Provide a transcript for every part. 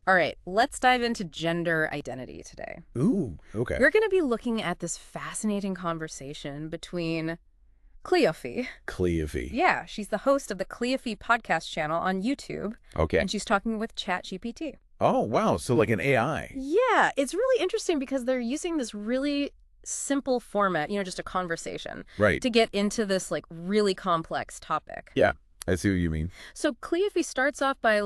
All right, let's dive into gender identity today. Ooh, okay. We're going to be looking at this fascinating conversation between Cleophee. Cleophee. Yeah, she's the host of the Cleophee Podcast channel on YouTube. Okay. And she's talking with ChatGPT. Oh, wow. So like an AI. Yeah, it's really interesting because they're using this really simple format, just a conversation. Right. To get into this like really complex topic. Yeah, I see what you mean. So Cleophee starts off by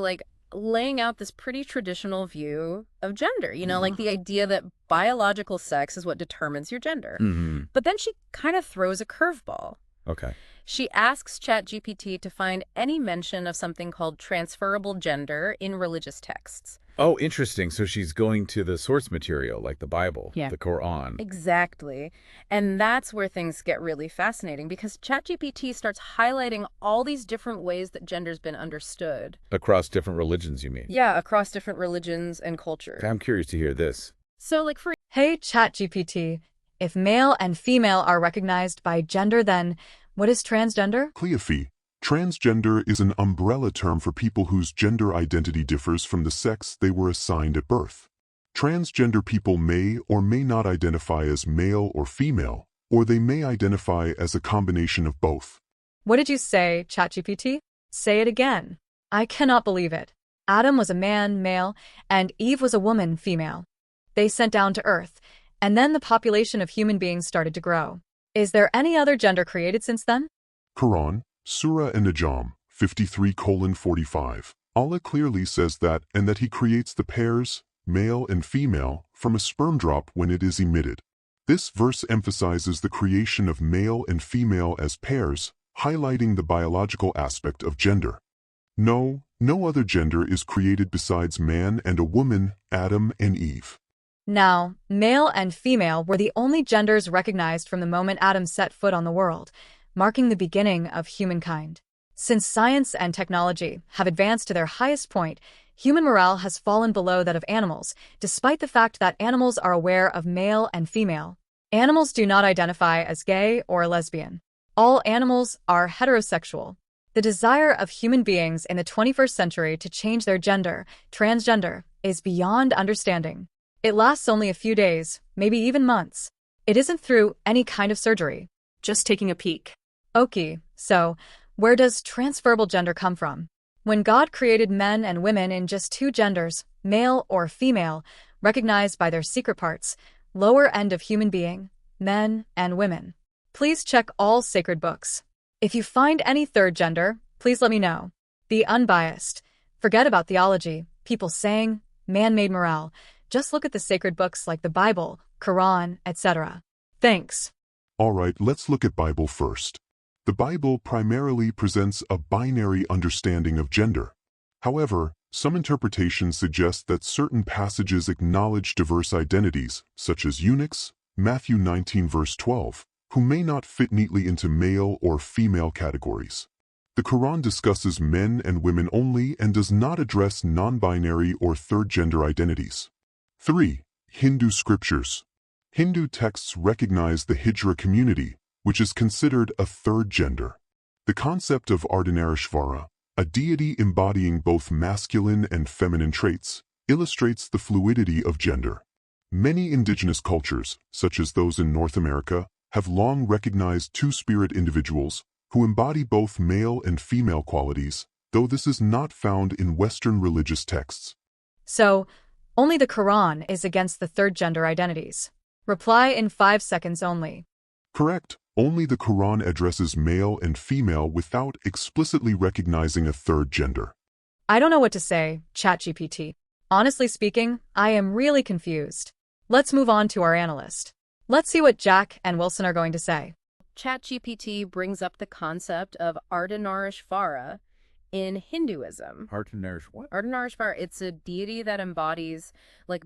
laying out this pretty traditional view of gender, like the idea that biological sex is what determines your gender. Mm-hmm. But then she kind of throws a curveball. Okay. She asks ChatGPT to find any mention of something called transferable gender in religious texts. Oh, interesting. So she's going to the source material, like the Bible, the Quran. Exactly. And that's where things get really fascinating because ChatGPT starts highlighting all these different ways that gender's been understood. Across different religions, you mean? Yeah, across different religions and cultures. I'm curious to hear this. So Hey, ChatGPT, if male and female are recognized by gender, then what is transgender? Cleophee. Transgender is an umbrella term for people whose gender identity differs from the sex they were assigned at birth. Transgender people may or may not identify as male or female, or they may identify as a combination of both. What did you say, ChatGPT? Say it again. I cannot believe it. Adam was a man, male, and Eve was a woman, female. They sent down to Earth, and then the population of human beings started to grow. Is there any other gender created since then? Quran, Surah An-Najm, 53:45. Allah clearly says that, and that He creates the pairs, male and female, from a sperm drop when it is emitted. This verse emphasizes the creation of male and female as pairs, highlighting the biological aspect of gender. No other gender is created besides man and a woman, Adam and Eve. Now, male and female were the only genders recognized from the moment Adam set foot on the world, marking the beginning of humankind. Since science and technology have advanced to their highest point, human morale has fallen below that of animals, despite the fact that animals are aware of male and female. Animals do not identify as gay or lesbian. All animals are heterosexual. The desire of human beings in the 21st century to change their gender, transgender, is beyond understanding. It lasts only a few days, maybe even months. It isn't through any kind of surgery. just taking a peek. Okay, so where does transferable gender come from? When God created men and women in just two genders, male or female, recognized by their secret parts, lower end of human being, men and women. Please check all sacred books. If you find any third gender, please let me know. Be unbiased. Forget about theology, people saying, man-made morale. Just look at the sacred books like the Bible, Quran, etc. Thanks. All right, let's look at Bible first. The Bible primarily presents a binary understanding of gender. However, some interpretations suggest that certain passages acknowledge diverse identities, such as eunuchs, Matthew 19 verse 12, who may not fit neatly into male or female categories. The Quran discusses men and women only and does not address non-binary or third-gender identities. 3. Hindu scriptures. Hindu texts recognize the Hijra community, which is considered a third gender. The concept of Ardhanarishvara, a deity embodying both masculine and feminine traits, illustrates the fluidity of gender. Many indigenous cultures, such as those in North America, have long recognized two-spirit individuals who embody both male and female qualities, though this is not found in Western religious texts. So, only the Quran is against the third gender identities. Reply in 5 seconds only. Correct. Only the Quran addresses male and female without explicitly recognizing a third gender. I don't know what to say, ChatGPT. Honestly speaking, I am really confused. Let's move on to our analyst. Let's see what Jack and Wilson are going to say. ChatGPT brings up the concept of Ardhanarishvara in Hinduism. What? Ardhanarishvara, it's a deity that embodies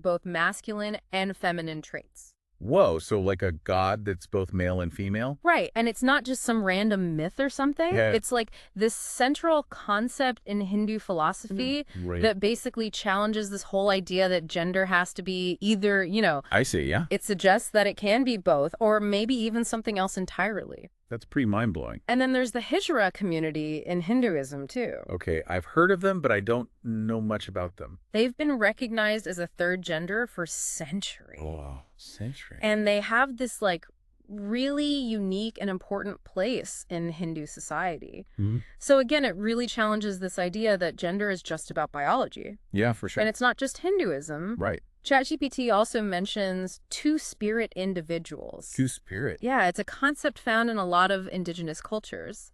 both masculine and feminine traits. Whoa, so like a god that's both male and female? Right, and it's not just some random myth or something. Yeah. It's like this central concept in Hindu philosophy Right. that basically challenges this whole idea that gender has to be either, I see, yeah. it suggests that it can be both or maybe even something else entirely. That's pretty mind-blowing. And then there's the Hijra community in Hinduism, too. Okay, I've heard of them, but I don't know much about them. They've been recognized as a third gender for centuries. Oh, centuries. And they have this, like, really unique and important place in Hindu society. Mm-hmm. So again, it really challenges this idea that gender is just about biology. Yeah, for sure. And it's not just Hinduism. Right. ChatGPT also mentions two-spirit individuals. Two-spirit? Yeah, it's a concept found in a lot of indigenous cultures.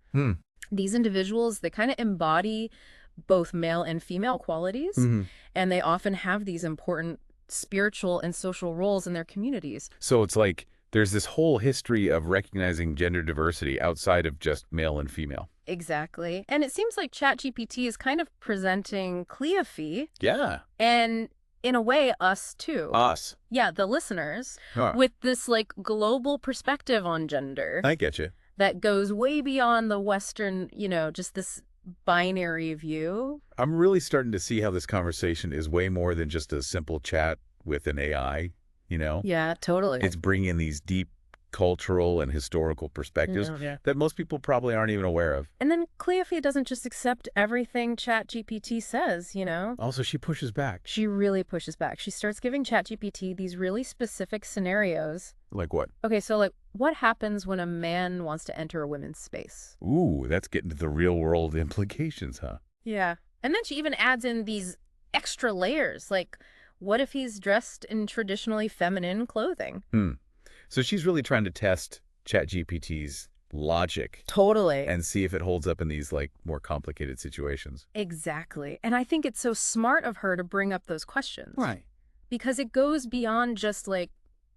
These individuals, they kind of embody both male and female qualities, and they often have these important spiritual and social roles in their communities. So it's like there's this whole history of recognizing gender diversity outside of just male and female. Exactly. And it seems like ChatGPT is kind of presenting Cleophee. Yeah. And in a way, us too. Us. Yeah, the listeners. With this like global perspective on gender. I get you. That goes way beyond the Western, just this binary view. I'm really starting to see how this conversation is way more than just a simple chat with an AI, Yeah, totally. It's bringing in these deep cultural and historical perspectives that most people probably aren't even aware of. And then Cleophee doesn't just accept everything ChatGPT says, Also, she pushes back. She really pushes back. She starts giving ChatGPT these really specific scenarios. Like what? Okay, so like what happens when a man wants to enter a women's space? Ooh, that's getting to the real world implications, huh? Yeah. And then she even adds in these extra layers, like what if he's dressed in traditionally feminine clothing? So she's really trying to test ChatGPT's logic. Totally. And see if it holds up in these like more complicated situations. Exactly. And I think it's so smart of her to bring up those questions. Right. Because it goes beyond just like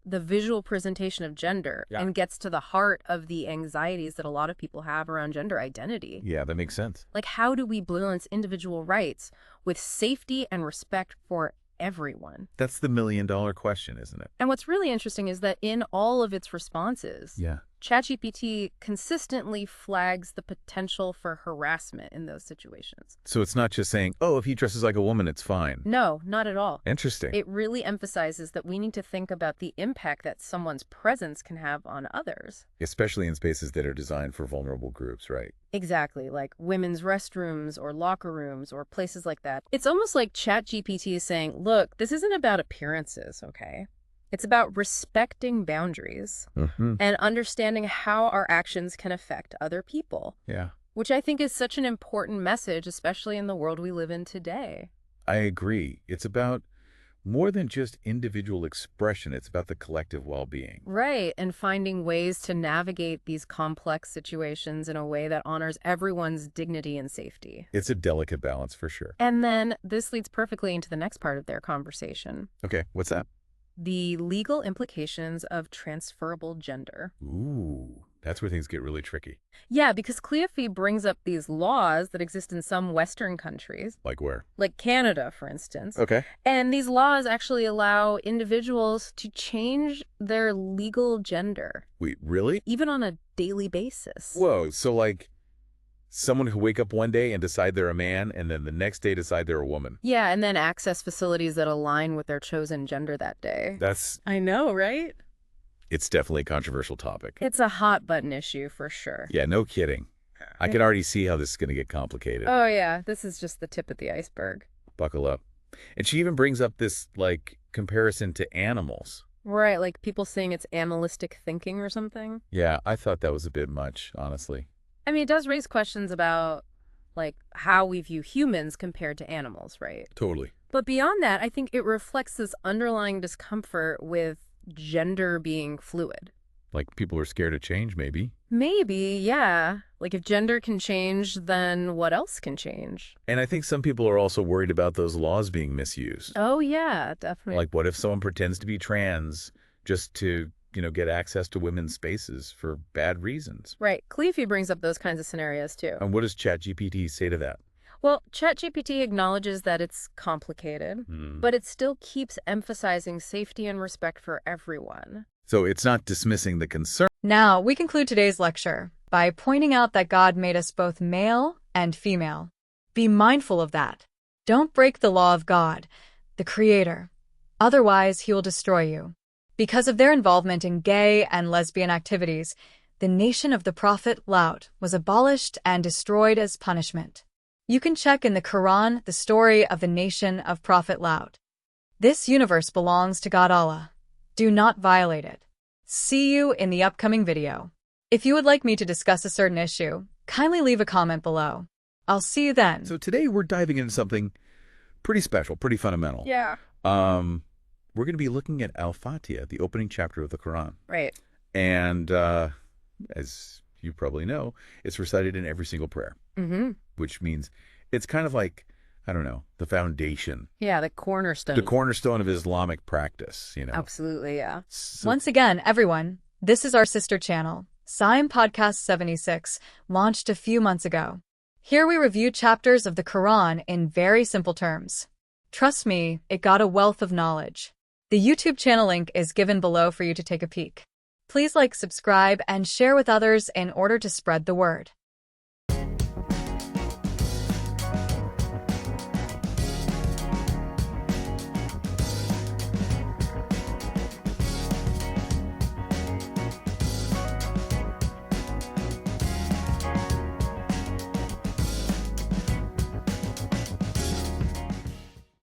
the visual presentation of gender and gets to the heart of the anxieties that a lot of people have around gender identity. Yeah, that makes sense. Like how do we balance individual rights with safety and respect for everyone? That's the million-dollar question, isn't it? And what's really interesting is that in all of its responses, ChatGPT consistently flags the potential for harassment in those situations. So it's not just saying, oh, if he dresses like a woman, it's fine. No, not at all. Interesting. It really emphasizes that we need to think about the impact that someone's presence can have on others. Especially in spaces that are designed for vulnerable groups, right? Exactly, like women's restrooms or locker rooms or places like that. It's almost like ChatGPT is saying, look, this isn't about appearances, okay? It's about respecting boundaries and understanding how our actions can affect other people. Yeah. Which I think is such an important message, especially in the world we live in today. I agree. It's about more than just individual expression. It's about the collective well-being. Right. And finding ways to navigate these complex situations in a way that honors everyone's dignity and safety. It's a delicate balance for sure. And then this leads perfectly into the next part of their conversation. Okay. What's that? The legal implications of transferable gender. Ooh, that's where things get really tricky. Yeah, because Cleophee brings up these laws that exist in some Western countries. Like where? Like Canada, for instance. Okay. And these laws actually allow individuals to change their legal gender. Wait, really? Even on a daily basis. Whoa, so like someone who wake up one day and decide they're a man and then the next day decide they're a woman. Yeah, and then access facilities that align with their chosen gender that day. That's... I know, right? It's definitely a controversial topic. It's a hot button issue for sure. Yeah, no kidding. I can already see how this is going to get complicated. Oh yeah, this is just the tip of the iceberg. Buckle up. And she even brings up this like comparison to animals. Right, like people saying it's animalistic thinking or something. Yeah, I thought that was a bit much, honestly. I mean, it does raise questions about, like, how we view humans compared to animals, right? Totally. But beyond that, I think it reflects this underlying discomfort with gender being fluid. Like people are scared of change, maybe? Maybe, yeah. Like if gender can change, then what else can change? And I think some people are also worried about those laws being misused. Oh, yeah, definitely. Like what if someone pretends to be trans just to... get access to women's spaces for bad reasons. Right. Cleophee brings up those kinds of scenarios, too. And what does ChatGPT say to that? Well, ChatGPT acknowledges that it's complicated, but it still keeps emphasizing safety and respect for everyone. So it's not dismissing the concern. Now, we conclude today's lecture by pointing out that God made us both male and female. Be mindful of that. Don't break the law of God, the Creator. Otherwise, He will destroy you. Because of their involvement in gay and lesbian activities, the nation of the Prophet Lut was abolished and destroyed as punishment. You can check in the Quran the story of the nation of Prophet Lut. This universe belongs to God Allah. Do not violate it. See you in the upcoming video. If you would like me to discuss a certain issue, kindly leave a comment below. I'll see you then. So today we're diving into something pretty special, pretty fundamental. Yeah. We're going to be looking at Al-Fatiha, the opening chapter of the Quran. Right. And as you probably know, it's recited in every single prayer, which means it's kind of like, I don't know, the foundation. Yeah, the cornerstone. The cornerstone of Islamic practice, you know. Absolutely, yeah. Once again, everyone, this is our sister channel, Cleop Podcast 76, launched a few months ago. Here we review chapters of the Quran in very simple terms. Trust me, it got a wealth of knowledge. The YouTube channel link is given below for you to take a peek. Please like, subscribe, and share with others in order to spread the word.